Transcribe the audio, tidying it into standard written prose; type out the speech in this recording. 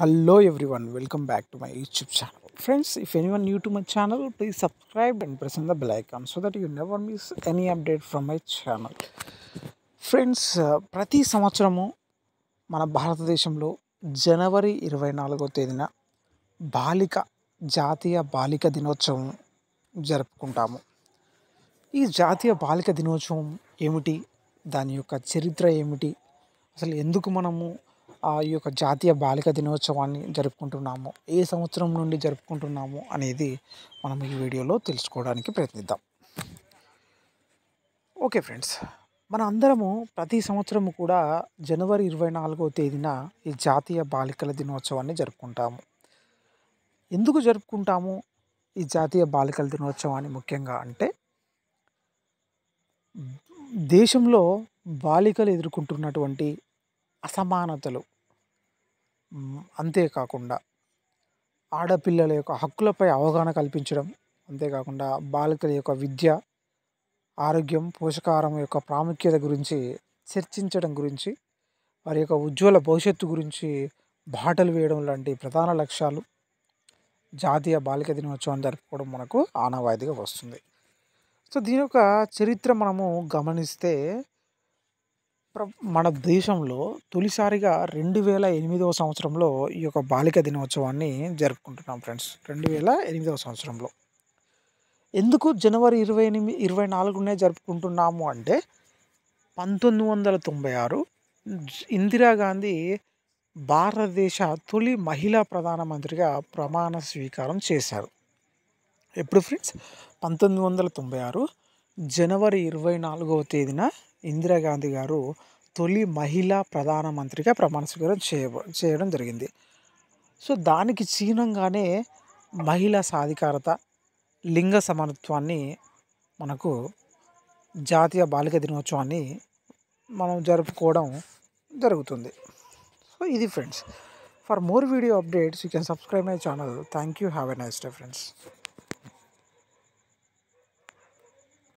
Hello everyone, welcome back to my YouTube channel. Friends, if anyone new to my channel, please subscribe and press on the bell icon so that you never miss any update from my channel. Friends ప్రతి సంవత్సరము మన భారతదేశంలో జనవరి 24వ తేదీన బాలిక జాతీయ బాలిక దినోత్సవం జరుపుకుంటాము. ఈ జాతీయ బాలిక దినోత్సవం ఏమిటి, దాని యొక్క చరిత్ర ఏమిటి, అసలు ఎందుకు మనము ఈ యొక్క జాతీయ బాలిక దినోత్సవాన్ని జరుపుకుంటున్నాము, ఏ సంవత్సరం నుండి జరుపుకుంటున్నాము అనేది మనం ఈ వీడియోలో తెలుసుకోవడానికి ప్రయత్నిద్దాం. ఓకే ఫ్రెండ్స్, మన అందరము ప్రతి సంవత్సరము కూడా జనవరి 24వ తేదీన ఈ జాతీయ బాలికల దినోత్సవాన్ని జరుపుకుంటాము. ఎందుకు జరుపుకుంటాము ఈ జాతీయ బాలికల దినోత్సవాన్ని ముఖ్యంగా అంటే, దేశంలో బాలికలు ఎదుర్కొంటున్నటువంటి అసమానతలు, అంతేకాకుండా ఆడపిల్లల యొక్క హక్కులపై అవగాహన కల్పించడం, అంతేకాకుండా బాలికల యొక్క విద్య, ఆరోగ్యం, పోషకాహారం యొక్క ప్రాముఖ్యత గురించి చర్చించడం గురించి, వారి యొక్క ఉజ్వల భవిష్యత్తు గురించి బాటలు వేయడం లాంటి ప్రధాన లక్ష్యాలు జాతీయ బాలిక దినోత్సవం జరుపుకోవడం మనకు ఆనవాయితీగా వస్తుంది. సో దీని యొక్క చరిత్ర మనము గమనిస్తే, మన దేశంలో తొలిసారిగా 2008వ సంవత్సరంలో ఈ యొక్క బాలిక దినోత్సవాన్ని జరుపుకుంటున్నాం ఫ్రెండ్స్. 2008వ సంవత్సరంలో ఎందుకు జనవరి 24నే జరుపుకుంటున్నాము అంటే, 1996 ఇందిరాగాంధీ భారతదేశ తొలి మహిళా ప్రధానమంత్రిగా ప్రమాణ స్వీకారం చేశారు. ఎప్పుడు ఫ్రెండ్స్? 1996 జనవరి 24వ తేదీన ఇందిరాగాంధీ గారు తొలి మహిళా ప్రధానమంత్రిగా ప్రమాణ స్వీకారం చేయడం జరిగింది. సో దానికి చిహ్నంగానే మహిళా సాధికారత, లింగ సమానత్వాన్ని మనకు జాతీయ బాలిక దినోత్సవాన్ని మనం జరుపుకోవడం జరుగుతుంది. సో ఇది friends. For more video updates you can subscribe my channel. Thank you. Have a nice day friends.